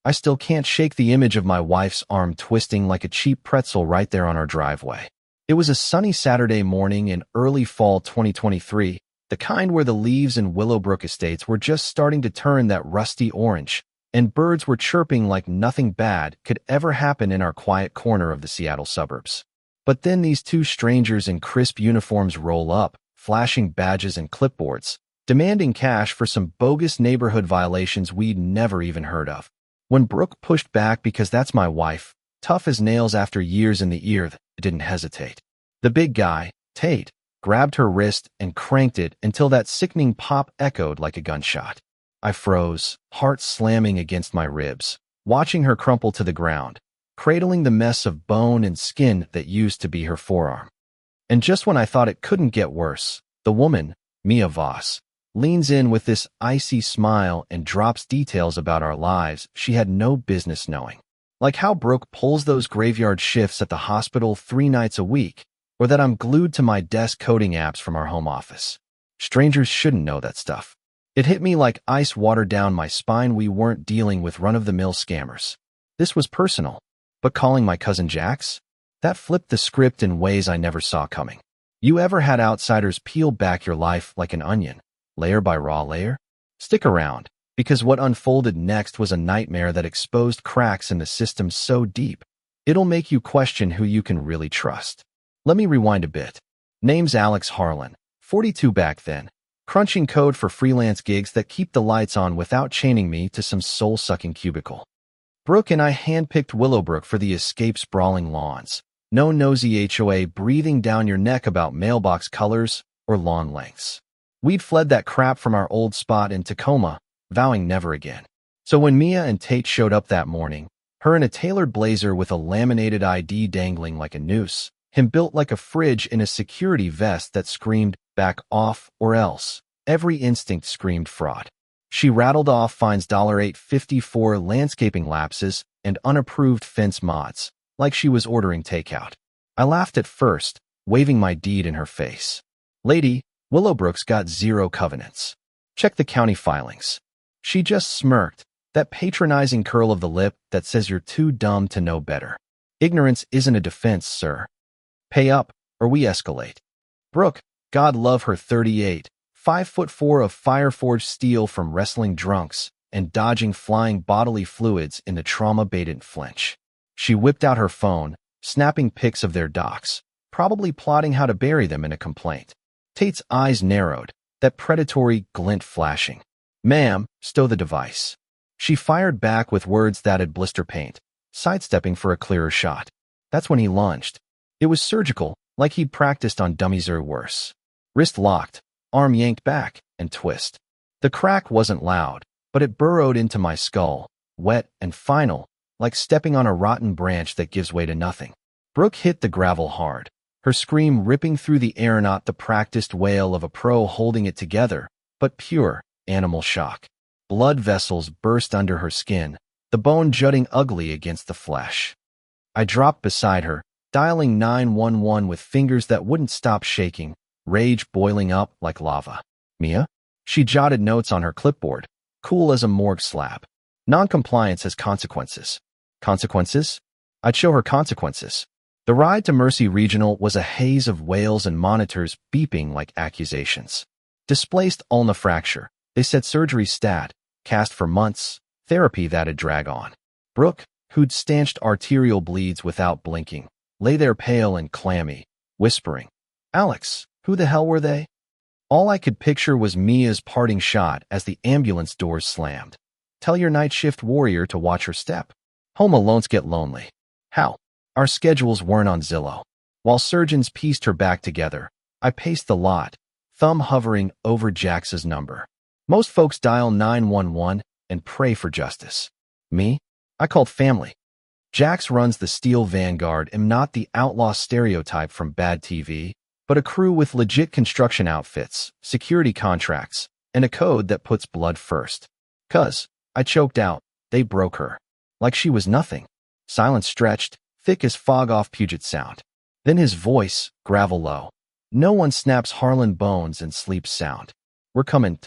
I still can't shake the image of my wife's arm twisting like a cheap pretzel right there on our driveway. It was a sunny Saturday morning in early fall 2023, the kind where the leaves in Willowbrook estates were just starting to turn that rusty orange, and birds were chirping like nothing bad could ever happen in our quiet corner of the Seattle suburbs. But then these two strangers in crisp uniforms roll up, flashing badges and clipboards, demanding cash for some bogus neighborhood violations we'd never even heard of. When Brooke pushed back because that's my wife, tough as nails after years in the ear, didn't hesitate. The big guy, Tate, grabbed her wrist and cranked it until that sickening pop echoed like a gunshot. I froze, heart slamming against my ribs, watching her crumple to the ground, cradling the mess of bone and skin that used to be her forearm. And just when I thought it couldn't get worse, the woman, Mia Voss, leans in with this icy smile and drops details about our lives she had no business knowing. Like how Brooke pulls those graveyard shifts at the hospital 3 nights a week, or that I'm glued to my desk coding apps from our home office. Strangers shouldn't know that stuff. It hit me like ice water down my spine. We weren't dealing with run-of-the-mill scammers. This was personal. But calling my cousin Jax? That flipped the script in ways I never saw coming. You ever had outsiders peel back your life like an onion, layer by raw layer? Stick around, because what unfolded next was a nightmare that exposed cracks in the system so deep, it'll make you question who you can really trust. Let me rewind a bit. Name's Alex Harlan, 42 back then, crunching code for freelance gigs that keep the lights on without chaining me to some soul-sucking cubicle. Brooke and I handpicked Willowbrook for the escape sprawling lawns. No nosy HOA breathing down your neck about mailbox colors or lawn lengths. We'd fled that crap from our old spot in Tacoma, vowing never again. So when Mia and Tate showed up that morning, her in a tailored blazer with a laminated ID dangling like a noose, him built like a fridge in a security vest that screamed, "Back off or else." Every instinct screamed fraud. She rattled off fines $8.50 for landscaping lapses and unapproved fence mods, like she was ordering takeout. I laughed at first, waving my deed in her face. Lady, Willowbrook's got 0 covenants. Check the county filings. She just smirked, that patronizing curl of the lip that says you're too dumb to know better. Ignorance isn't a defense, sir. Pay up, or we escalate. Brooke, God love her, 38, 5'4" of fire-forged steel from wrestling drunks and dodging flying bodily fluids in the trauma-baited flinch. She whipped out her phone, snapping pics of their docs, probably plotting how to bury them in a complaint. Tate's eyes narrowed, that predatory glint flashing. "Ma'am, stow the device." She fired back with words that'd blister paint, sidestepping for a clearer shot. That's when he lunged. It was surgical, like he'd practiced on dummies or worse. Wrist locked, arm yanked back, and twist. The crack wasn't loud, but it burrowed into my skull, wet and final, like stepping on a rotten branch that gives way to nothing. Brooke hit the gravel hard, her scream ripping through the air, not the practiced wail of a pro holding it together, but pure, animal shock. Blood vessels burst under her skin, the bone jutting ugly against the flesh. I dropped beside her, dialing 911 with fingers that wouldn't stop shaking, rage boiling up like lava. "Mia?" She jotted notes on her clipboard, cool as a morgue slab. "Non-compliance has consequences." Consequences? I'd show her consequences. The ride to Mercy Regional was a haze of wails and monitors beeping like accusations. Displaced ulna fracture. They said surgery stat, cast for months, therapy that'd drag on. Brooke, who'd stanched arterial bleeds without blinking, lay there pale and clammy, whispering, "Alex, who the hell were they?" All I could picture was Mia's parting shot as the ambulance doors slammed. Tell your night shift warrior to watch her step. Home alones get lonely. How? Our schedules weren't on Zillow. While surgeons pieced her back together, I paced the lot, thumb hovering over Jax's number. Most folks dial 911 and pray for justice. Me? I called family. Jax runs the Steel Vanguard, am not the outlaw stereotype from bad TV, but a crew with legit construction outfits, security contracts, and a code that puts blood first. "'Cause," I choked out, "they broke her." Like she was nothing. Silence stretched, thick as fog off Puget Sound. Then his voice, gravel low. "No one snaps Harlan bones and sleeps sound. We're coming."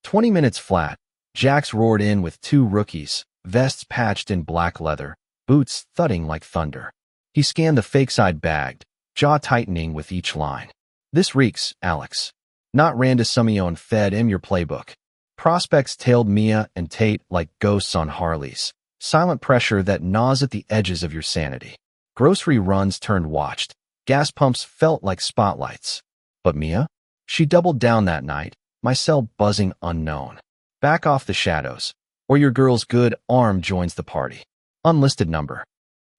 20 minutes flat, Jax roared in with 2 rookies, vests patched in black leather, boots thudding like thunder. He scanned the fake side bagged, jaw tightening with each line. This reeks, Alex. Not Randa Sumion fed him your playbook. Prospects tailed Mia and Tate like ghosts on Harleys. Silent pressure that gnaws at the edges of your sanity. Grocery runs turned watched. Gas pumps felt like spotlights. But Mia? She doubled down that night, my cell buzzing unknown. Back off the shadows, or your girl's good arm joins the party. Unlisted number.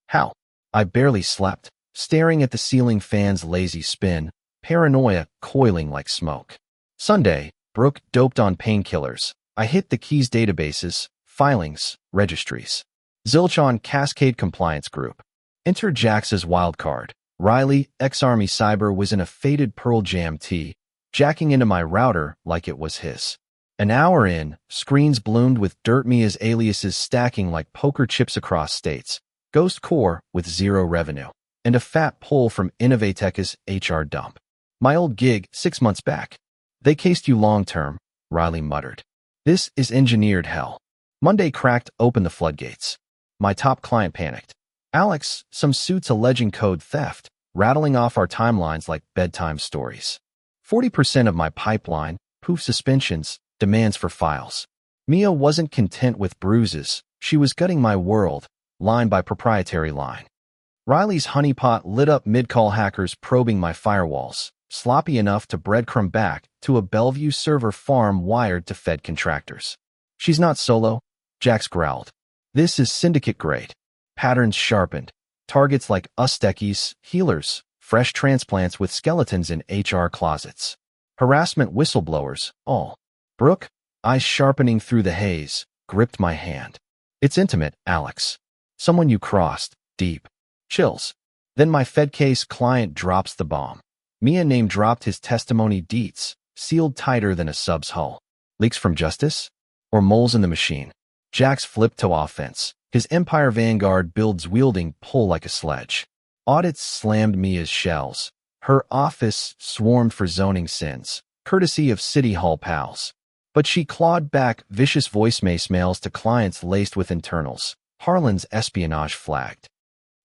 How? I barely slept, staring at the ceiling fan's lazy spin, paranoia coiling like smoke. Sunday, Brooke doped on painkillers. I hit the keys databases, filings, registries. Zilch on Cascade Compliance Group. Enter Jax's wildcard. Riley, ex-Army Cyber, was in a faded Pearl Jam tee, jacking into my router like it was his. An hour in, screens bloomed with Dirt Mia's aliases stacking like poker chips across states, Ghost Core with zero revenue, and a fat pull from Innovatech's HR dump. My old gig 6 months back. They cased you long-term, Riley muttered. This is engineered hell. Monday cracked open the floodgates. My top client panicked. Alex, some suits alleging code theft, rattling off our timelines like bedtime stories. 40% of my pipeline, poof suspensions, demands for files. Mia wasn't content with bruises. She was gutting my world, line by proprietary line. Riley's honeypot lit up mid-call hackers probing my firewalls, sloppy enough to breadcrumb back to a Bellevue server farm wired to Fed contractors. She's not solo, Jax growled. This is syndicate grade. Patterns sharpened. Targets like Uztekis, healers, fresh transplants with skeletons in HR closets. Harassment whistleblowers, all. Brooke, eyes sharpening through the haze, gripped my hand. It's intimate, Alex. Someone you crossed, deep. Chills. Then my Fed case client drops the bomb. Mia name dropped his testimony deets, sealed tighter than a sub's hull. Leaks from justice? Or moles in the machine? Jax flipped to offense. His Empire Vanguard builds wielding pull like a sledge. Audits slammed Mia's shells. Her office swarmed for zoning sins, courtesy of City Hall pals. But she clawed back vicious voicemails to clients laced with internals. Harlan's espionage flagged.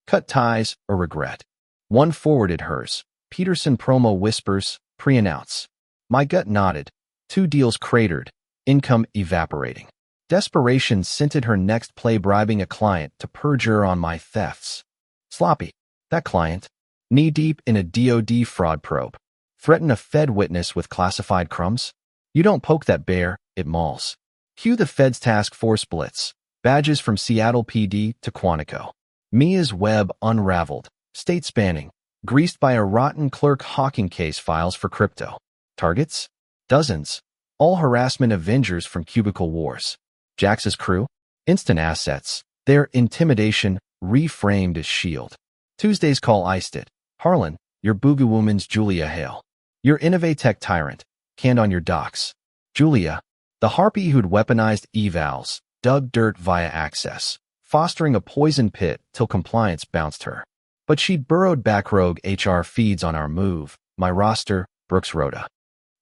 Cut ties or regret. One forwarded hers. Peterson promo whispers, pre-announce. My gut nodded. 2 deals cratered. Income evaporating. Desperation scented her next play, bribing a client to perjure on my thefts. Sloppy. That client, knee-deep in a DoD fraud probe. Threaten a Fed witness with classified crumbs? You don't poke that bear, it mauls. Cue the Fed's task force blitz. Badges from Seattle PD to Quantico. Mia's web unraveled, state-spanning, greased by a rotten clerk hawking case files for crypto. Targets? Dozens. All harassment avengers from Cubicle Wars. Jax's crew? Instant assets. Their intimidation reframed as shield. Tuesday's call iced it. Harlan, your Boogie Woman's Julia Hale. Your Innovatech tyrant, canned on your docks. Julia, the harpy who'd weaponized evals, dug dirt via access, fostering a poison pit till compliance bounced her. But she'd burrowed back rogue HR feeds on our move, my roster, Brooks Rhoda.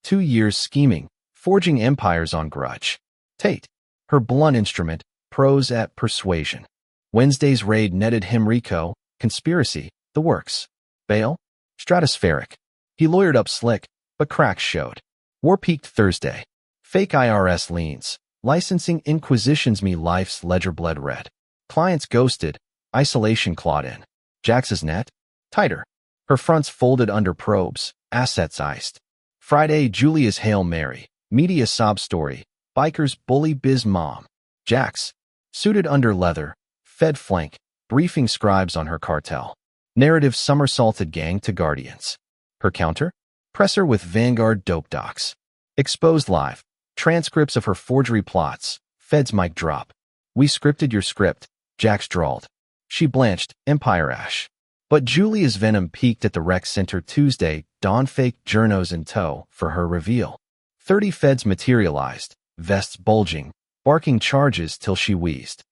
2 years scheming, forging empires on grudge. Tate, her blunt instrument, pros at persuasion. Wednesday's raid netted him Rico, conspiracy, the works. Bail? Stratospheric. He lawyered up slick, but cracks showed. War peaked Thursday. Fake IRS liens. Licensing inquisitions me life's ledger bled red. Clients ghosted. Isolation clawed in. Jax's net? Tighter. Her fronts folded under probes. Assets iced. Friday, Julia's Hail Mary. Media sob story. Bikers bully biz mom. Jax. Suited under leather. Fed flank. Briefing scribes on her cartel. Narrative somersaulted gang to guardians. Her counter? Presser with Vanguard dope docs. Exposed live. Transcripts of her forgery plots. Fed's mic drop. We scripted your script, Jax drawled. She blanched, Empire ash. But Julia's venom peaked at the rec center Tuesday, dawn fake journos in tow for her reveal. 30 Feds materialized, vests bulging, barking charges till she wheezed.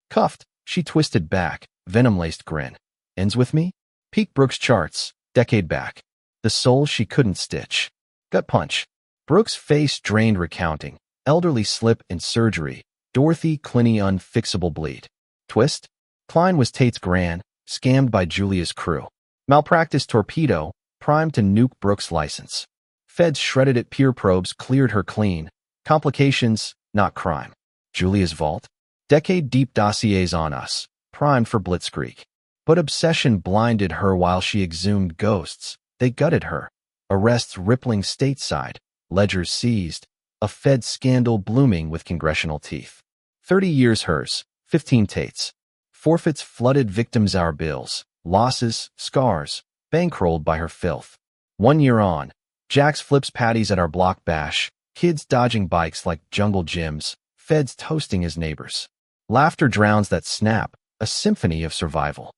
Cuffed, she twisted back, venom-laced grin. Ends with me? Peak Brooks charts, decade back. The soul she couldn't stitch. Gut punch. Brooks' face drained recounting. Elderly slip in surgery. Dorothy Clinny unfixable bleed. Twist? Klein was Tate's gran, scammed by Julia's crew. Malpractice torpedo, primed to nuke Brooks' license. Feds shredded at peer probes cleared her clean. Complications, not crime. Julia's vault? Decade-deep dossiers on us, primed for blitzkrieg. But obsession blinded her while she exhumed ghosts. They gutted her. Arrests rippling stateside, ledgers seized, a Fed scandal blooming with congressional teeth. 30 years hers, 15 Tate's. Forfeits flooded victims our bills, losses, scars, bankrolled by her filth. 1 year on, Jax flips patties at our block bash, kids dodging bikes like jungle gyms, Feds toasting his neighbors. Laughter drowns that snap, a symphony of survival.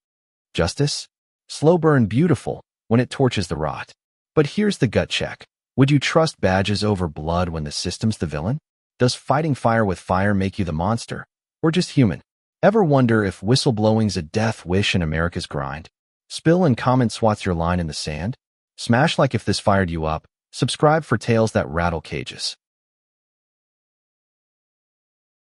Justice? Slow burn beautiful when it torches the rot. But here's the gut check. Would you trust badges over blood when the system's the villain? Does fighting fire with fire make you the monster? Or just human? Ever wonder if whistleblowing's a death wish in America's grind? Spill and comment swats your line in the sand? Smash like if this fired you up. Subscribe for tales that rattle cages.